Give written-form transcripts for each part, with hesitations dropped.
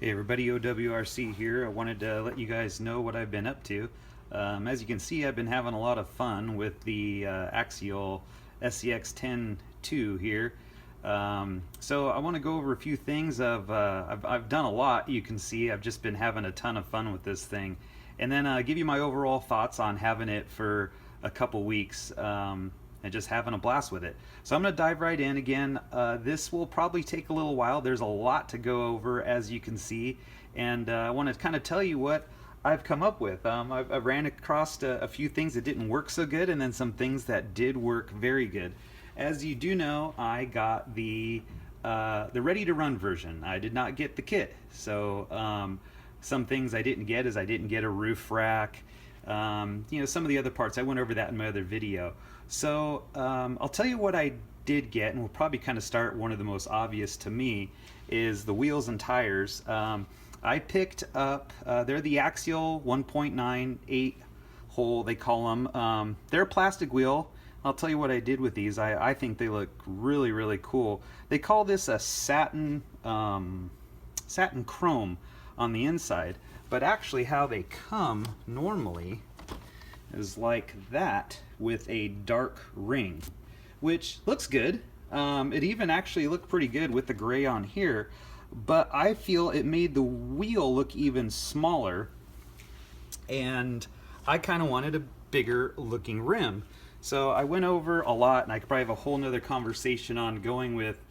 Hey everybody, OWRC here. I wanted to let you guys know what I've been up to. As you can see, I've been having a lot of fun with the Axial SCX10 2 here. So I want to go over a few things. I've done a lot, you can see. I've just been having a ton of fun with this thing. And then give you my overall thoughts on having it for a couple weeks. And just having a blast with it. So I'm going to dive right in again. This will probably take a little while. There's a lot to go over, as you can see, and I want to kind of tell you what I've come up with. I ran across a few things that didn't work so good, and then some things that did work very good. As you do know, I got the ready-to-run version. I did not get the kit, so some things I didn't get is I didn't get a roof rack. Some of the other parts, I went over that in my other video. So I'll tell you what I did get, and we'll probably kind of start one of the most obvious to me, is the wheels and tires. I picked up, they're the Axial 1.98 hole, they call them. They're a plastic wheel. I'll tell you what I did with these. I think they look really, really cool. They call this a satin chrome on the inside, but actually how they come normally is like that with a dark ring, which looks good. It even actually looked pretty good with the gray on here, but I feel it made the wheel look even smaller, and I kind of wanted a bigger looking rim. So I went over a lot, and I could probably have a whole nother conversation on going with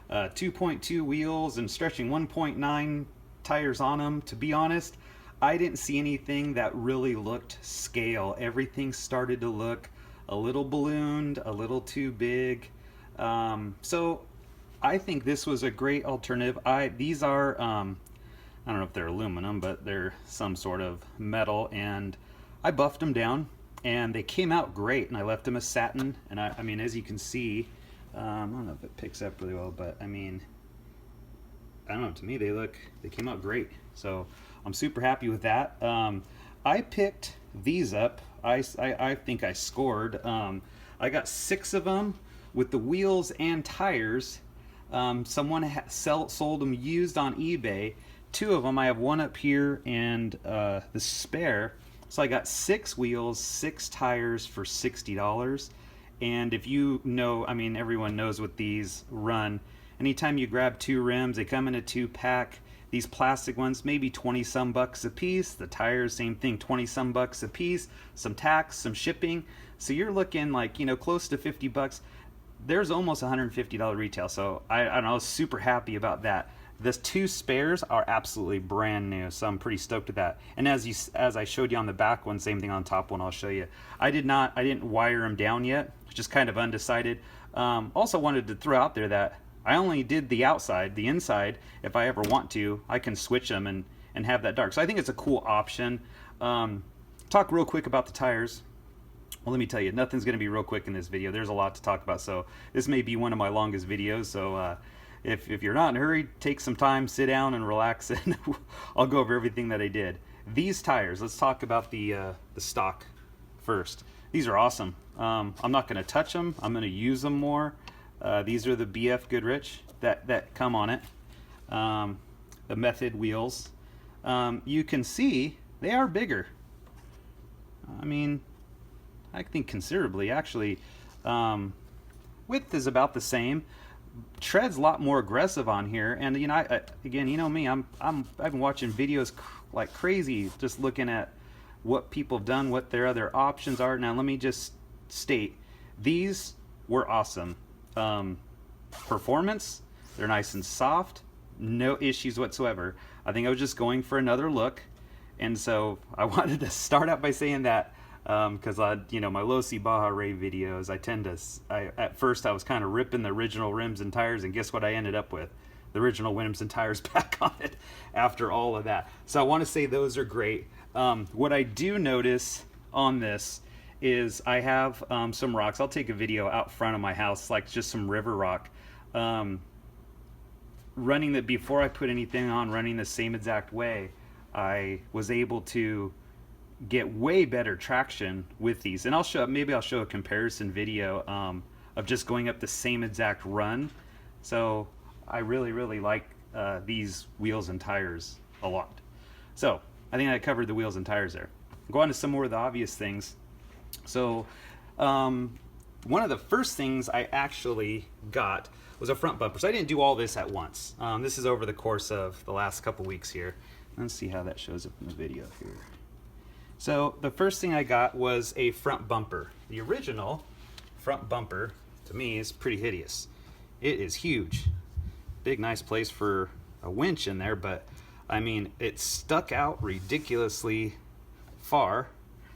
2.2 wheels and stretching 1.9 tires on them. To be honest, I didn't see anything that really looked scale. Everything started to look a little ballooned, a little too big. So I think this was a great alternative. These are, I don't know if they're aluminum, but they're some sort of metal, and I buffed them down and they came out great, and I left them as satin. And I mean, as you can see, I don't know if it picks up really well, but I mean, I don't know, to me they came out great. So I'm super happy with that. I picked these up. I think I scored. I got 6 of them with the wheels and tires. Someone sold them used on eBay. 2 of them, I have one up here and the spare. So I got 6 wheels, 6 tires for $60. And if you know, I mean, everyone knows what these run. Anytime you grab 2 rims, they come in a 2-pack. These plastic ones, maybe 20 some bucks a piece. The tires, same thing, 20 some bucks a piece. Some tax, some shipping. So you're looking like, close to 50 bucks. There's almost $150 retail. So I don't know, I was super happy about that. The 2 spares are absolutely brand new, so I'm pretty stoked with that. And as I showed you on the back one, same thing on top one, I'll show you. I didn't wire them down yet, just kind of undecided. Also wanted to throw out there that I only did the outside. The inside, if I ever want to, I can switch them and have that dark. So I think it's a cool option. Talk real quick about the tires. Well, let me tell you, nothing's going to be real quick in this video. There's a lot to talk about, so this may be one of my longest videos. So if you're not in a hurry, take some time, sit down and relax, and I'll go over everything that I did. These tires, let's talk about the stock first. These are awesome. I'm not going to touch them. I'm going to use them more. These are the BF Goodrich that come on it, the Method wheels. You can see they are bigger. I mean, I think considerably actually. Width is about the same. Tread's a lot more aggressive on here, and again, you know me, I've been watching videos like crazy, just looking at what people have done, what their other options are. Now let me just state, these were awesome. Performance, they're nice and soft, no issues whatsoever. I think I was just going for another look, and so I wanted to start out by saying that, because my Losi Baja Ray videos, at first I was kind of ripping the original rims and tires, and guess what I ended up with? The original rims and tires back on it after all of that. So I want to say those are great. What I do notice on this is I have some rocks. I'll take a video out front of my house, like just some river rock. Running that before I put anything on, running the same exact way, I was able to get way better traction with these. And maybe I'll show a comparison video of just going up the same exact run. So I really like these wheels and tires. a lot. So I think I covered the wheels and tires there. Go on to some more of the obvious things. So one of the first things I actually got was a front bumper. So I didn't do all this at once. This is over the course of the last couple weeks here. Let's see how that shows up in the video here. So the first thing I got was a front bumper. The original front bumper, to me, is pretty hideous. It is huge. Big, nice place for a winch in there, but I mean, it stuck out ridiculously far.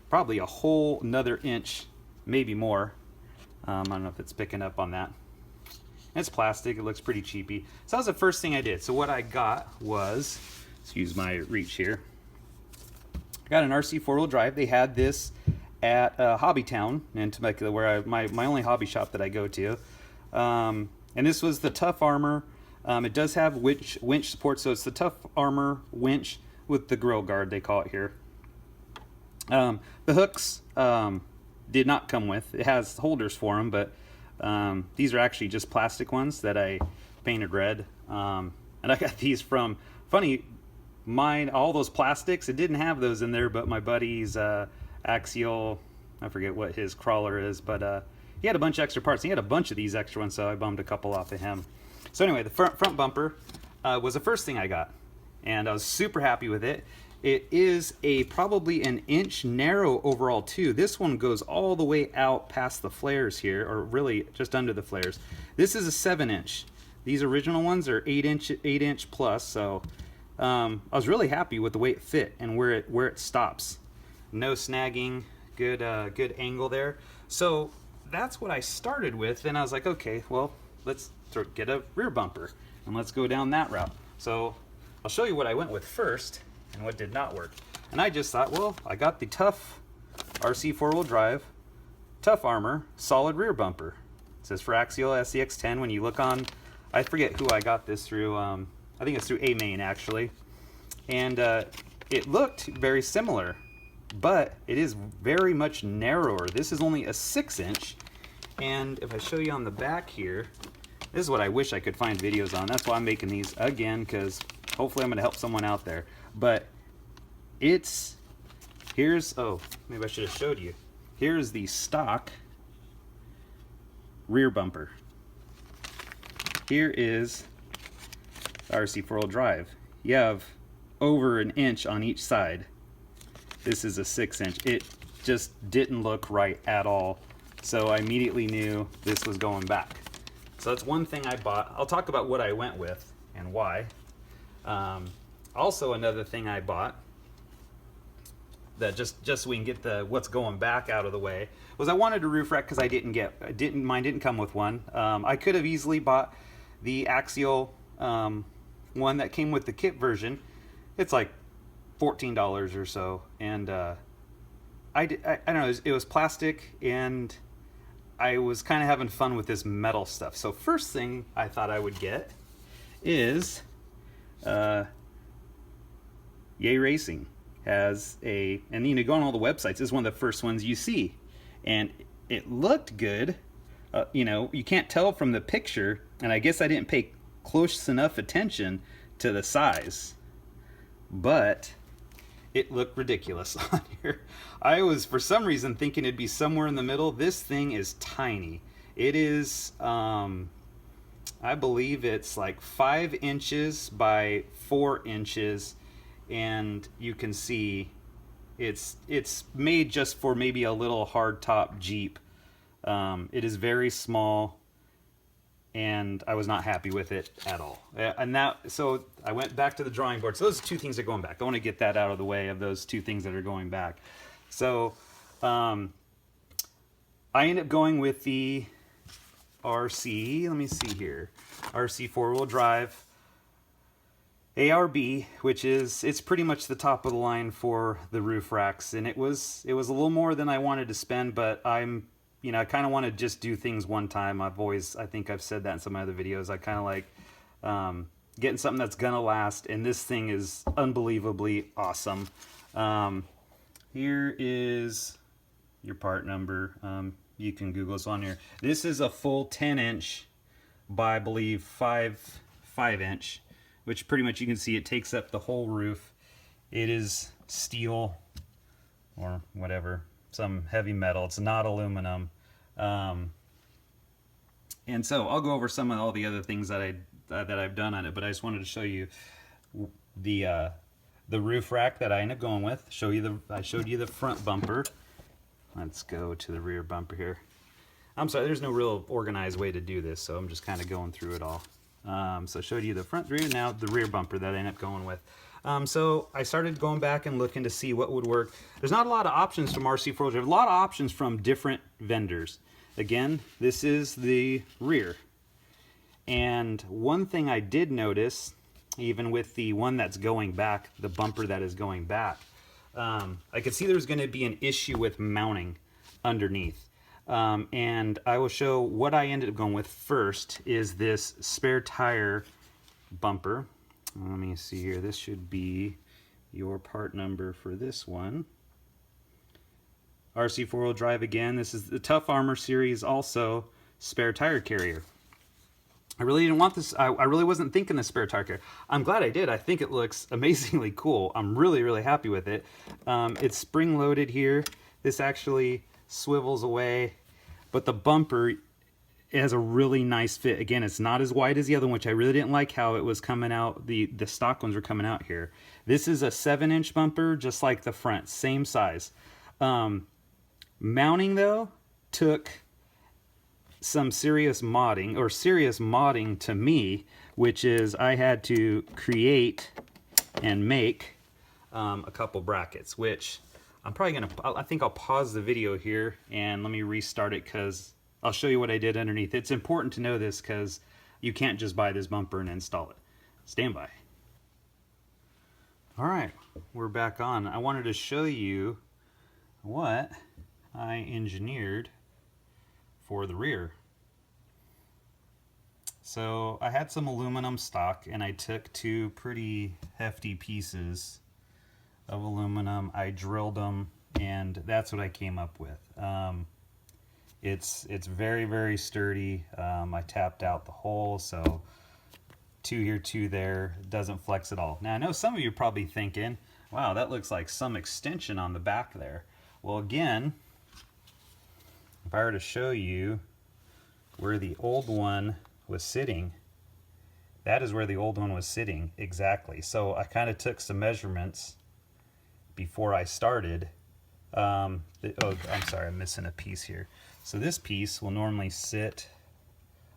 Probably a whole another inch, maybe more. I don't know if it's picking up on that. It's plastic, it looks pretty cheapy. So that was the first thing I did. So what I got was, excuse my reach here, I got an RC four-wheel drive. They had this at Hobbytown in Temecula, where my only hobby shop that I go to. And this was the Tough Armor. It does have winch support, so it's the Tough Armor winch with the grill guard, they call it here. The hooks did not come with. It has holders for them, but these are actually just plastic ones that I painted red. And I got these from, funny, mine, all those plastics, it didn't have those in there, but my buddy's Axial, I forget what his crawler is, but he had a bunch of extra parts. He had a bunch of these extra ones, so I bummed a couple off of him. So anyway, the front bumper was the first thing I got, and I was super happy with it. It is probably an inch narrow overall too. This one goes all the way out past the flares here, or really just under the flares. This is a 7-inch. These original ones are 8-inch plus, so I was really happy with the way it fit and where it stops. No snagging, good angle there. So that's what I started with, and I was like, okay, well, let's get a rear bumper and let's go down that route. So I'll show you what I went with first and what did not work. And I just thought, well, I got the Tough RC four-wheel drive Tough Armor solid rear bumper. It says for Axial SCX10. When you look on, I forget who I got this through. I think it's through A-Main actually, and it looked very similar, but it is very much narrower. This is only a 6-inch, and if I show you on the back here, this is what I wish I could find videos on. That's why I'm making these again, because hopefully I'm going to help someone out there. But oh, maybe I should have showed you. Here's the stock rear bumper. Here is RC4WD drive. You have over an inch on each side. This is a 6-inch. It just didn't look right at all. So I immediately knew this was going back. So that's one thing I bought. I'll talk about what I went with and why. Also, another thing I bought that just so we can get the what's going back out of the way was I wanted a roof rack because mine didn't come with one. I could have easily bought the Axial one that came with the kit version. It's like $14 or so, and I don't know. It was plastic, and I was kind of having fun with this metal stuff. So first thing I thought I would get is Yay Racing has and you know, go on all the websites, this is one of the first ones you see, and it looked good. You know, you can't tell from the picture, and I guess I didn't pay close enough attention to the size, but it looked ridiculous on here. I was for some reason thinking it'd be somewhere in the middle. This thing is tiny. It is I believe it's like 5 inches by 4 inches, and you can see it's made just for maybe a little hardtop Jeep. It is very small, and I was not happy with it at all. So I went back to the drawing board. So those are two things that are going back. I want to get that out of the way of those two things that are going back. So I ended up going with the RC, let me see here, RC four-wheel drive ARB, which it's pretty much the top of the line for the roof racks, and it was a little more than I wanted to spend, but I kind of want to just do things one time. I think I've said that in some other videos. I kind of like getting something that's gonna last, and this thing is unbelievably awesome. Here is your part number. You can Google this on here. This is a full 10-inch by, I believe, 5-inch. which pretty much you can see it takes up the whole roof. It is steel or whatever, some heavy metal. It's not aluminum. And so I'll go over some of all the other things that I've done on it, but I just wanted to show you the roof rack that I ended up going with. I showed you the front bumper. Let's go to the rear bumper here. I'm sorry, there's no real organized way to do this, so I'm just kind of going through it all. So I showed you the front, rear, now the rear bumper that I ended up going with. So I started going back and looking to see what would work. There's not a lot of options from RC4WD. There's a lot of options from different vendors. Again, this is the rear. And one thing I did notice, even with the one that's going back, the bumper that is going back, I could see there's going to be an issue with mounting underneath. And I will show what I ended up going with first is this spare tire bumper. Let me see here. This should be your part number for this one. RC4WD Drive again. This is the Tough Armor series, also spare tire carrier. I really didn't want this. I really wasn't thinking the spare tire carrier. I'm glad I did. I think it looks amazingly cool. I'm really, really happy with it. It's spring loaded here. This actually swivels away, but the bumper, it has a really nice fit. Again, it's not as wide as the other one, which I really didn't like how it was coming out. The stock ones were coming out here. This is a 7-inch bumper, just like the front, same size. Mounting though took some serious modding to me, which is I had to create and make a couple brackets, which I'm probably gonna, I think I'll pause the video here and let me restart it because I'll show you what I did underneath. It's important to know this because you can't just buy this bumper and install it. Stand by. All right, we're back on. I wanted to show you what I engineered for the rear. So I had some aluminum stock and I took two pretty hefty pieces of aluminum. I drilled them and that's what I came up with. It's very, very sturdy. I tapped out the hole, so 2 here, 2 there. It doesn't flex at all. Now I know some of you are probably thinking, wow, that looks like some extension on the back there. Well, again, if I were to show you where the old one was sitting, that is where the old one was sitting exactly. So I kind of took some measurements before I started. Oh, I'm sorry, I'm missing a piece here. So this piece will normally sit,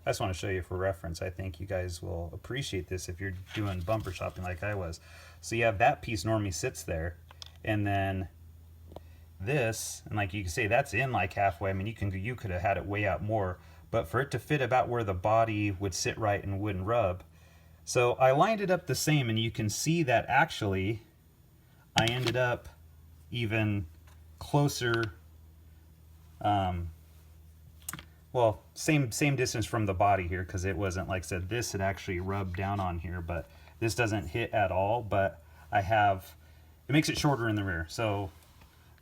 I just want to show you for reference. I think you guys will appreciate this if you're doing bumper shopping like I was. So you have that piece normally sits there, and then this, and like you can say that's in like halfway. I mean, you could have had it way out more, but for it to fit about where the body would sit right and wouldn't rub. So I lined it up the same, and you can see that actually I ended up even closer, well, same distance from the body here, because it wasn't, like I said, this had actually rubbed down on here, but this doesn't hit at all. But I have, it makes it shorter in the rear, so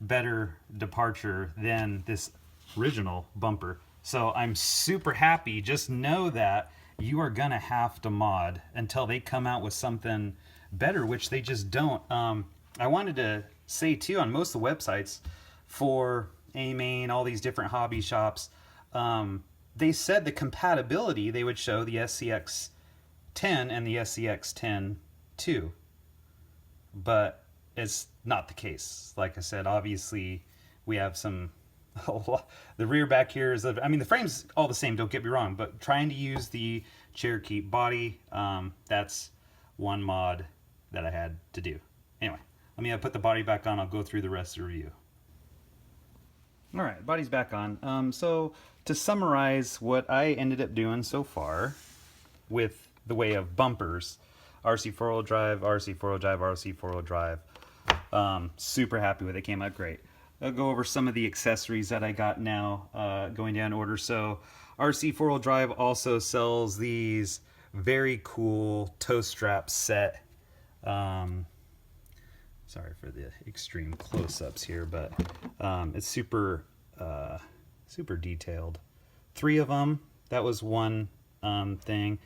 better departure than this original bumper. So I'm super happy. Just know that you are gonna have to mod until they come out with something better, which they just don't. I wanted to say too, on most of the websites for AMain, all these different hobby shops, they said the compatibility, they would show the SCX10 and the SCX10 too, but it's not the case. Like I said, obviously we have some, the rear back here is, I mean, the frame's all the same, don't get me wrong, but trying to use the Cherokee body, that's one mod that I had to do. Anyway, let me put the body back on. I'll go through the rest of the review. All right, body's back on. So to summarize what I ended up doing so far with the way of bumpers, RC4WD Drive, RC4WD Drive, RC4WD Drive, super happy with it. Came out great. I'll go over some of the accessories that I got now going down order. So RC4WD Drive also sells these very cool toe strap set. Sorry for the extreme close-ups here, but it's super super detailed. 3 of them, that was one thing.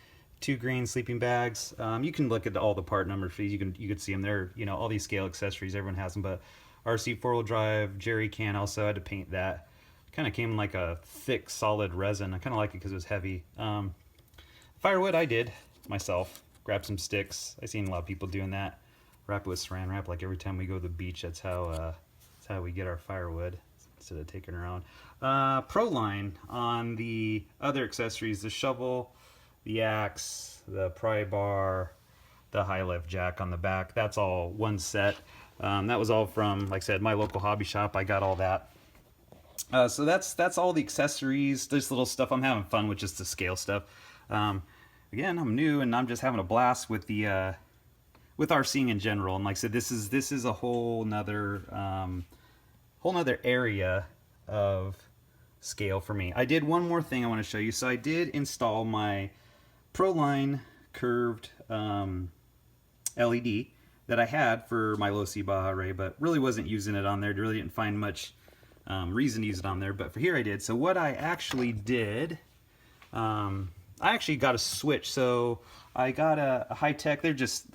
2 green sleeping bags. You can look at all the part numbers. You could see them there. You know, all these scale accessories, everyone has them. But RC4WD Jerry Can, also had to paint that. Kind of came in like a thick, solid resin. I kind of like it because it was heavy. Firewood, I did myself. Grab some sticks. I've seen a lot of people doing that. Wrap it with saran wrap. Like every time we go to the beach, that's how we get our firewood instead of taking our own. PROLINE on the other accessories: the shovel, the axe, the pry bar, the high lift jack on the back. That's all one set. That was all from, like I said, my local hobby shop. I got all that. So that's all the accessories. This little stuff I'm having fun with, just the scale stuff. Again, I'm new and I'm just having a blast with the with RCing in general. And like I said, this is a whole nother area of scale for me. I did one more thing I want to show you. So I did install my PROLINE curved LED that I had for my low C Baja array, but really wasn't using it on there. Really didn't find much reason to use it on there, but for here I did. So what I actually did, I actually got a switch. So I got a HiTec.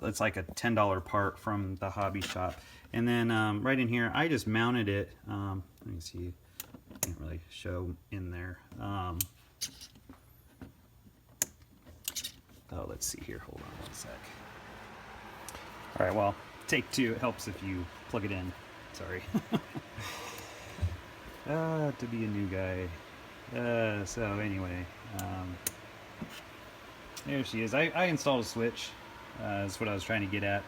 It's like a $10 part from the hobby shop. And then right in here, I just mounted it. Let me see. Can't really show in there. Oh, let's see here. Hold on one sec. All right, well, take 2. It helps if you plug it in. Sorry. To be a new guy. So anyway, there she is. I installed a switch. That's what I was trying to get at.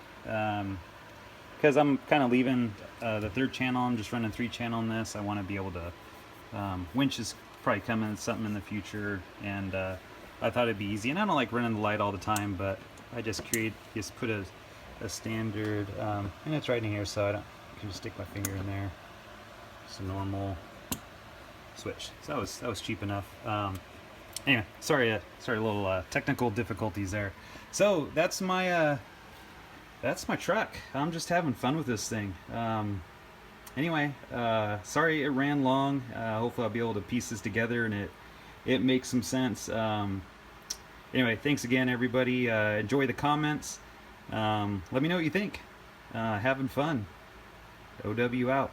Because I'm kind of leaving the 3rd channel. I'm just running 3-channel on this. I want to be able to. Winch is probably coming something in the future, and I thought it'd be easy. And I don't like running the light all the time, but I just put a standard, and it's right in here, so I can just stick my finger in there. Just a normal switch. So that was cheap enough. Anyway, sorry, a little technical difficulties there. So that's my truck. I'm just having fun with this thing. Anyway, sorry it ran long. Hopefully I'll be able to piece this together and it makes some sense. Anyway, thanks again, everybody. Enjoy the comments. Let me know what you think. Having fun. OW out.